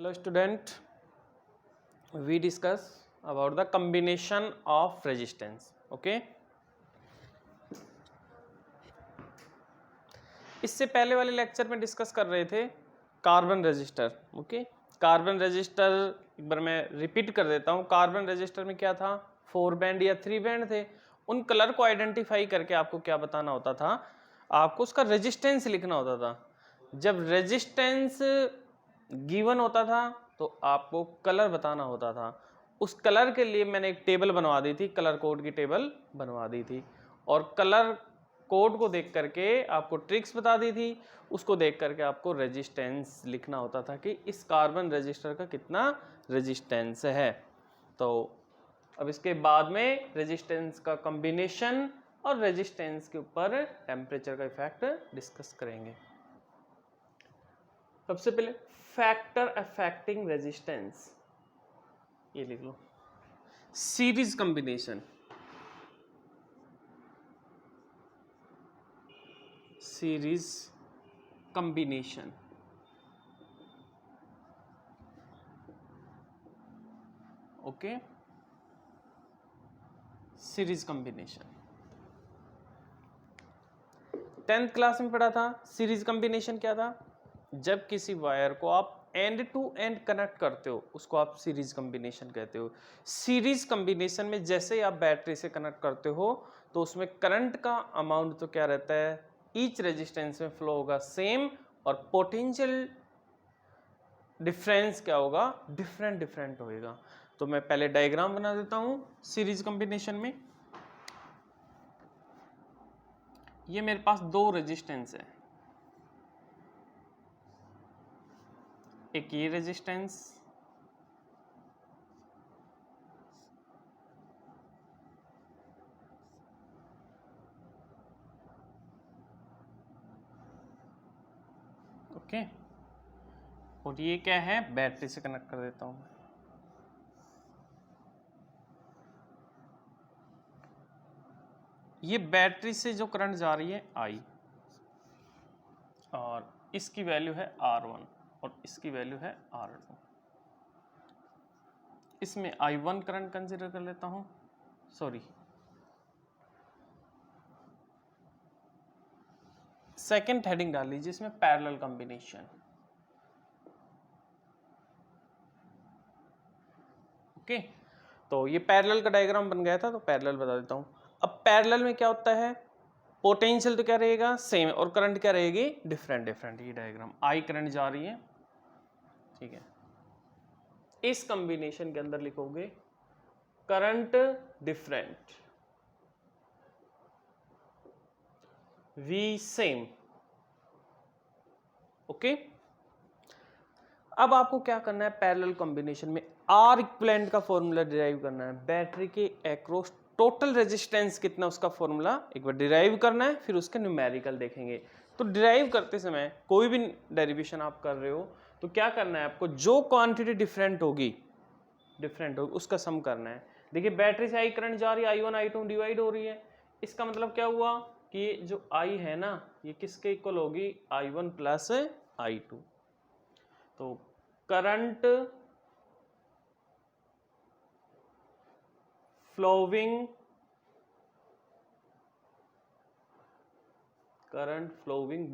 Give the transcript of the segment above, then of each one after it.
Hello student, we discuss about the combination of resistance. Okay. इससे पहले वाले lecture में डिस्कस कर रहे थे carbon resistor. Okay, carbon resistor एक बार मैं रिपीट कर देता हूँ. कार्बन रेजिस्टर में क्या था, 4 बैंड या 3 बैंड थे. उन कलर को आइडेंटिफाई करके आपको क्या बताना होता था, आपको उसका रेजिस्टेंस लिखना होता था. जब रेजिस्टेंस गिवन होता था तो आपको कलर बताना होता था. उस कलर के लिए मैंने एक टेबल बनवा दी थी, कलर कोड की टेबल बनवा दी थी, और कलर कोड को देख करके आपको ट्रिक्स बता दी थी. उसको देख करके आपको रेजिस्टेंस लिखना होता था कि इस कार्बन रेजिस्टर का कितना रेजिस्टेंस है. तो अब इसके बाद में रेजिस्टेंस का कॉम्बिनेशन और रेजिस्टेंस के ऊपर टेम्परेचर का इफेक्ट डिस्कस करेंगे. सबसे पहले फैक्टर अफेक्टिंग रेजिस्टेंस, ये लिख लो. Series combination, series combination. Okay, series combination 10th class में पढ़ा था. सीरीज कॉम्बिनेशन क्या था, जब किसी वायर को आप एंड टू एंड कनेक्ट करते हो उसको आप सीरीज कॉम्बिनेशन कहते हो. सीरीज कॉम्बिनेशन में जैसे ही आप बैटरी से कनेक्ट करते हो तो उसमें करंट का अमाउंट तो क्या रहता है, ईच रेजिस्टेंस में फ्लो होगा सेम, और पोटेंशियल डिफरेंस क्या होगा, डिफरेंट डिफरेंट होएगा. तो मैं पहले डायग्राम बना देता हूं सीरीज कॉम्बिनेशन में. ये मेरे पास दो रेजिस्टेंस है, एक ये रेजिस्टेंस, ओके, और ये क्या है, बैटरी से कनेक्ट कर देता हूं. ये बैटरी से जो करंट जा रही है I, और इसकी वैल्यू है R1 और इसकी वैल्यू है R2. इसमें I1 करंट कंसीडर कर लेता हूं, सॉरी सेकंड हेडिंग डाल लीजिए इसमें, पैरेलल कॉम्बिनेशन. ओके, तो ये पैरेलल का डायग्राम बन गया था, तो पैरेलल बता देता हूं. अब पैरेलल में क्या होता है, पोटेंशियल तो क्या रहेगा सेम, और करंट क्या रहेगी डिफरेंट डिफरेंट. ये डायग्राम I करंट जा रही है, ठीक है. इस कॉम्बिनेशन के अंदर लिखोगे current different, V same. Okay, अब आपको क्या करना है, पैरेलल कॉम्बिनेशन में R इक्विवेलेंट का फॉर्मूला डिराइव करना है. बैटरी के अक्रॉस टोटल रेजिस्टेंस कितना, उसका फॉर्मूला एक बार डिराइव करना है, फिर उसके न्यूमेरिकल देखेंगे. तो डिराइव करते समय कोई भी डेरिवेशन आप कर रहे हो तो क्या करना है आपको, जो क्वांटिटी डिफरेंट होगी उसका सम करना है. देखिए बैटरी से I करंट जा रही है, I1 I2 डिवाइड हो रही है. इसका मतलब क्या हुआ कि जो I है ना, ये किसके इक्वल होगी, I1 प्लस I2. तो current flowing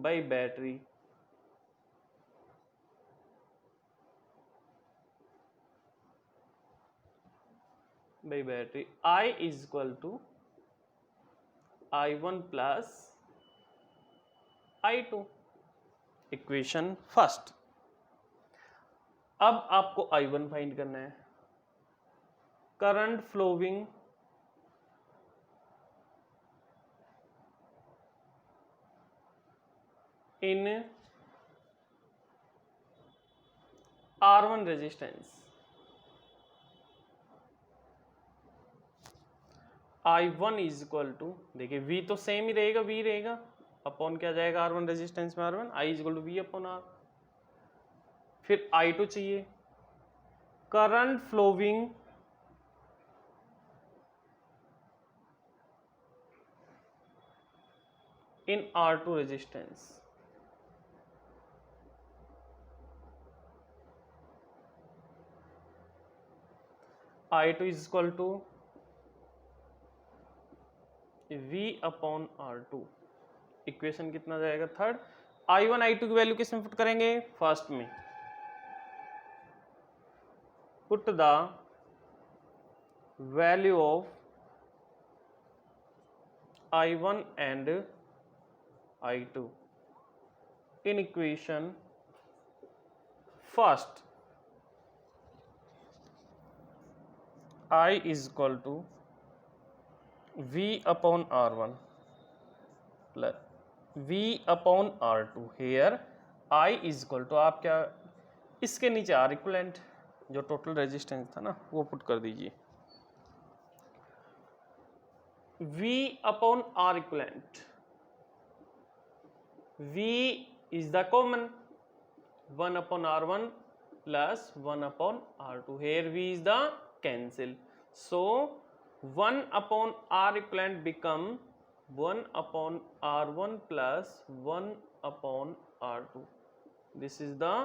by battery I is equal to I1 plus I2. Equation first. अब आपको I1 फाइंड करना है. Current flowing in R1 resistance, I1 is equal to, देखिए V तो सेम ही रहेगा, V रहेगा अपॉन क्या जाएगा R1 रेजिस्टेंस में R1, I is equal to V upon R. फिर I2 चाहिए, current flowing in R2 resistance. I2 is equal to V upon R2। Equation कितना जाएगा थर्ड। I1 I2 की वैल्यू किस में पुट करेंगे, फर्स्ट में। Put the value of I1 and I2 in equation first। I is equal to V upon R1 plus V upon R2। here I is equal to, आप क्या इसके नीचे R equivalent जो total resistance था ना वो put कर दीजिए। V upon R equivalent, V is the common, 1 upon R1 plus 1 upon R2। here V is the cancel, so 1 upon R equivalent become 1 upon R1 plus 1 upon R2। this is the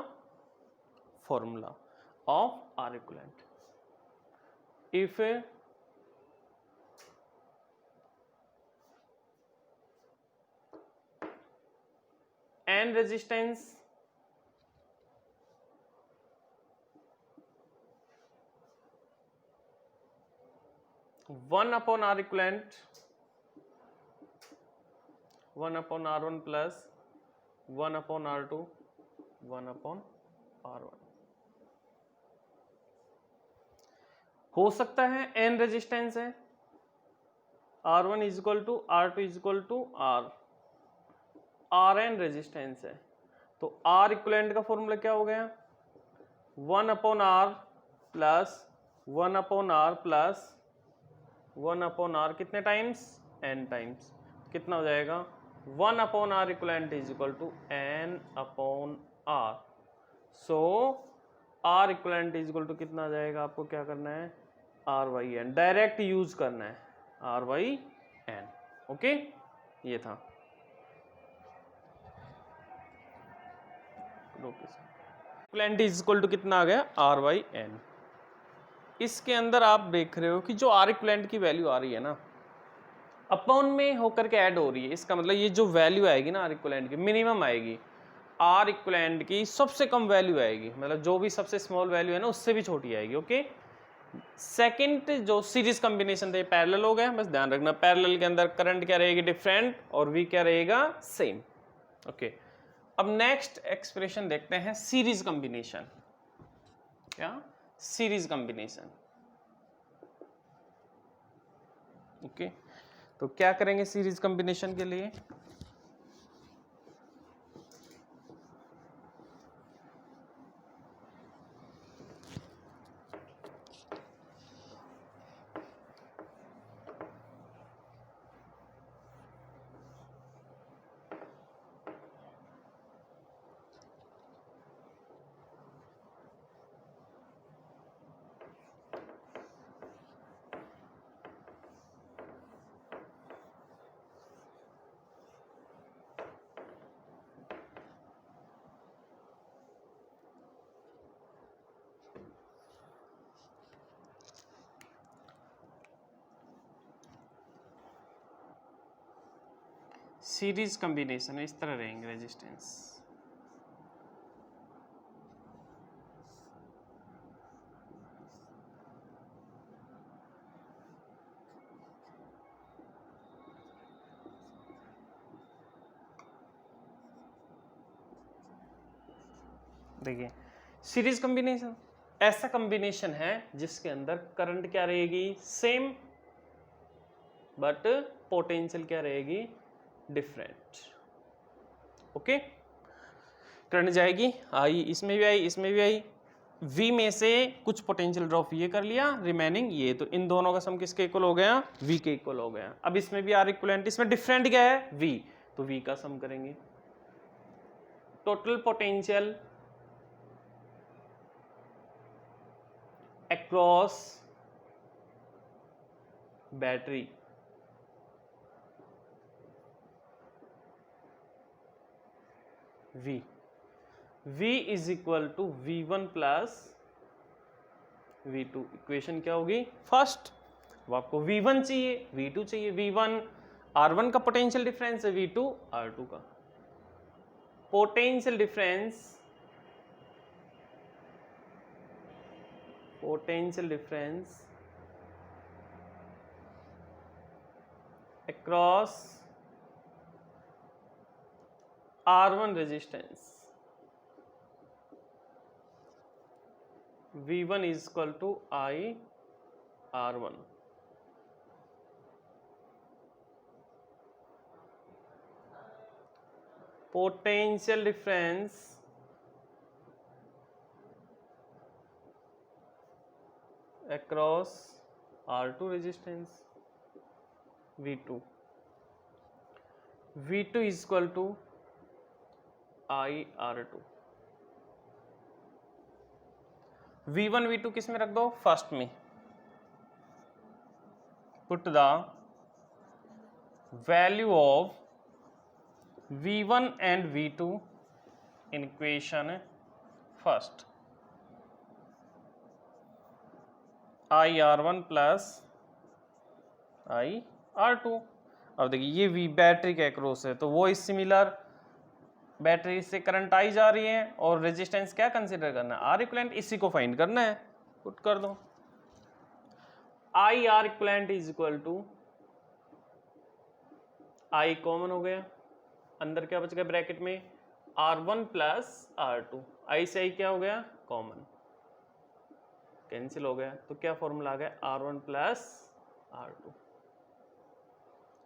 formula of R equivalent। if N resistance one upon R equivalent 1 upon R1 plus 1 upon R2 1 upon R1। हो सकता है N resistance है, R1 is equal to R2 is equal to Rn resistance है, तो R equivalent का formula क्या हो गया, 1 upon R plus 1 upon R plus 1 upon R कितने टाइम्स, N टाइम्स। कितना हो जाएगा, 1 upon R equivalent is equal to N upon R। So R equivalent is equal to कितना आ जाएगा, आपको क्या करना है, R/N डायरेक्ट यूज करना है, R/N। ओके, ये था। इक्विवेलेंट इज इक्वल टू कितना आ गया, R/N। इसके अंदर आप देख रहे हो कि जो R इक्विवेलेंट की वैल्यू आ रही है ना, अपॉन में होकर के ऐड हो रही है। इसका मतलब ये जो वैल्यू आएगी ना R इक्विवेलेंट की, मिनिमम आएगी। R इक्विवेलेंट की सबसे कम वैल्यू आएगी, मतलब जो भी सबसे स्मॉल वैल्यू है ना उससे भी छोटी आएगी। ओके, सेकंड जो सीरीज कॉम्बिनेशन थे पैरेलल हो गया, बस ध्यान रखना पैरेलल के अंदर करंट क्या रहेगी, डिफरेंट, और V क्या रहेगा, सेम। ओके, अब नेक्स्ट एक्सप्रेशन देखते हैं सीरीज कॉम्बिनेशन। क्या, सीरीज कॉम्बिनेशन। ओके, तो क्या करेंगे सीरीज कॉम्बिनेशन के लिए, सीरीज कॉम्बिनेशन इस तरह रहेंगे रेजिस्टेंस। देखिए सीरीज कॉम्बिनेशन ऐसा कॉम्बिनेशन है जिसके अंदर करंट क्या रहेगी, सेम, बट पोटेंशियल क्या रहेगी, डिफरेंट। ओके, करंट जाएगी, आई इसमें भी आई, इसमें भी आई, V में से कुछ पोटेंशियल ड्रॉप ये कर लिया, रिमेनिंग ये, तो इन दोनों का सम किसके इक्वल हो गया, V के इक्वल हो गया। अब इसमें भी R इक्विवेलेंट, इसमें डिफरेंट क्या है, V, तो V का सम करेंगे। Total potential across battery V, V is equal to V1 plus V2 equation क्या होगी फर्स्ट। वो आपको V1 चाहिए, V2 चाहिए। V1 R1 का पोटेंशियल डिफरेंस है, V2 R2 का potential difference across R1 resistance V1 is equal to I R1। Potential difference across R2 resistance V2 is equal to I R2। V1 V2 किस में रख दो first में। Put the value of V1 and V2 in equation first। I R1 plus I R2। अब देखिए ये V battery के across है, तो वो इस सिमिलर बैटरी से करंट आई जा रही है और रेजिस्टेंस क्या कंसीडर करना है, आर इक्विवेलेंट, इसी को फाइंड करना है। पुट कर दो I R equivalent is equal to I common हो गया, अंदर क्या बच गया ब्रैकेट में R1 प्लस R2, आई से आई क्या हो गया कॉमन, कैंसिल हो गया, तो क्या फॉर्मूला आ गया R1 प्लस R2।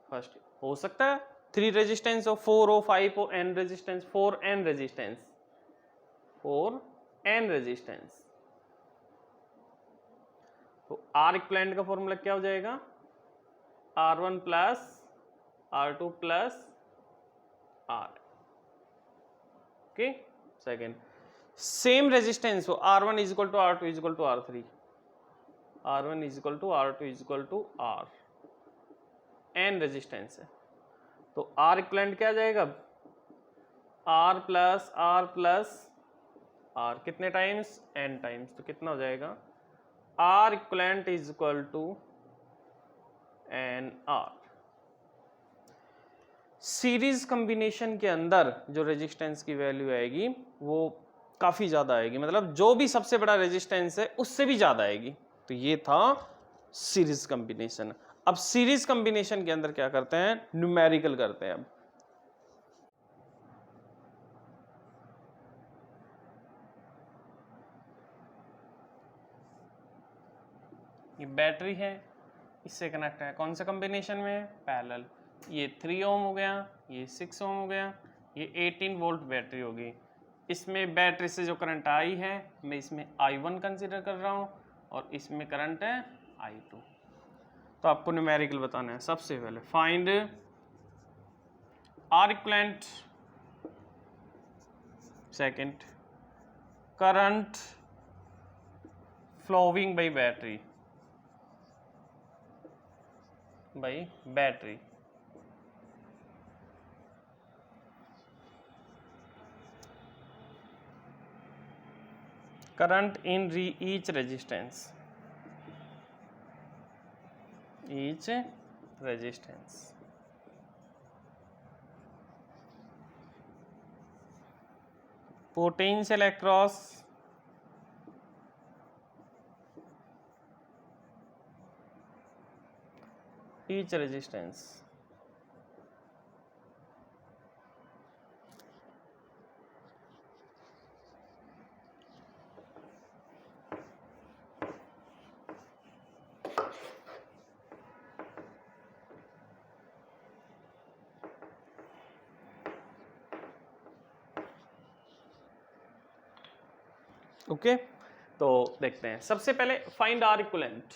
फर्स्ट हो सकता है 3 रेजिस्टेंस हो, 4 हो, 5 हो, n resistance, 4n resistance, 4n resistance, तो R इक्विवेलेंट का फॉर्मूला क्या हो जाएगा R1 plus R2 plus R। Okay, second same resistance हो, R1 is equal to R2 is equal to R3, R1 is equal to R2 is equal to R, n resistance है, तो R equivalent क्या आ जाएगा R plus R कितने times n times, तो कितना हो जाएगा R equivalent is equal to n R। Series combination के अंदर जो रेजिस्टेंस की वैल्यू आएगी वो काफी ज्यादा आएगी, मतलब जो भी सबसे बड़ा रेजिस्टेंस है उससे भी ज्यादा आएगी। तो ये था सीरीज कॉम्बिनेशन। अब सीरीज कॉम्बिनेशन के अंदर क्या करते हैं, न्यूमेरिकल करते हैं। अब ये बैटरी है, इससे कनेक्ट है, कौन सा कॉम्बिनेशन में पैरेलल, ये 3 ओम हो गया, ये 6 ओम हो गया, ये 18 वोल्ट बैटरी होगी। इसमें बैटरी से जो करंट आई है मैं इसमें I1 कंसीडर कर रहा हूँ और इसमें करंट है I2। तो आपको न्यूमेरिकल बताना है। सबसे पहले find R equivalent, second current flowing by battery, current in each resistance, potential across each resistance, okay. तो देखते हैं सबसे पहले find R equivalent.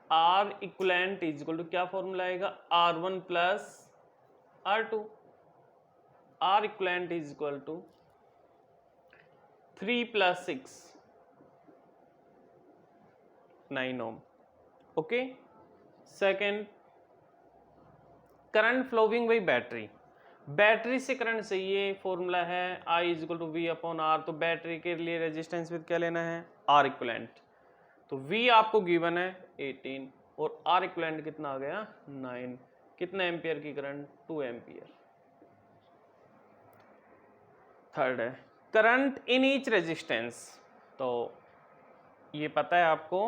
R equivalent is equal to क्या फॉर्मूला आएगा R1 plus R2, R equivalent is equal to 3 plus 6 9 ohm. Okay, second current flowing by battery, battery से current चाहिए, formula है I = V/R। तो बैटरी के लिए resistance with क्या लेना है, R इक्विवेलेंट। तो V आपको गिवन है 18 और R इक्विवेलेंट कितना आ गया 9। कितने एम्पियर की करंट, 2 एम्पियर। थर्ड है करंट इन ईच रेजिस्टेंस। तो ये पता है आपको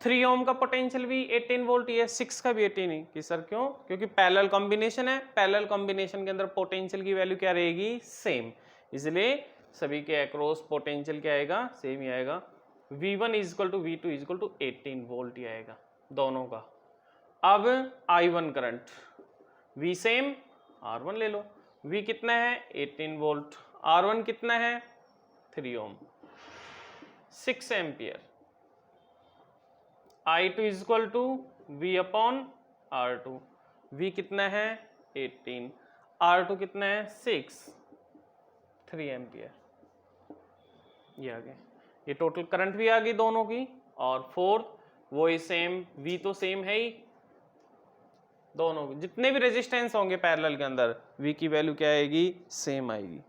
3 ओम का पोटेंशियल भी 18 वोल्ट ही है, 6 का भी 18 ही। कि सर क्यों, क्योंकि पैरेलल कॉम्बिनेशन है, पैरेलल कॉम्बिनेशन के अंदर पोटेंशियल की वैल्यू क्या रहेगी, सेम। इसलिए सभी के अक्रॉस पोटेंशियल क्या आएगा, सेम ही आएगा। V1 = V2 = 18 वोल्ट ही आएगा दोनों का। अब I1 current, V same, R1 ले लो। V कितना है 18 वोल्ट, R1 कितना है 3 ओम, 6 एम्पियर। I2 = V/R2। V कितना है 18, R2 कितना है 6, 3 एम्पियर। ये आ गए, ये टोटल करंट भी आ गई दोनों की। और फोर्थ वही सेम, V तो सेम है ही, दोनों जितने भी रेजिस्टेंस होंगे पैरेलल के अंदर V की वैल्यू क्या आएगी, सेम आएगी।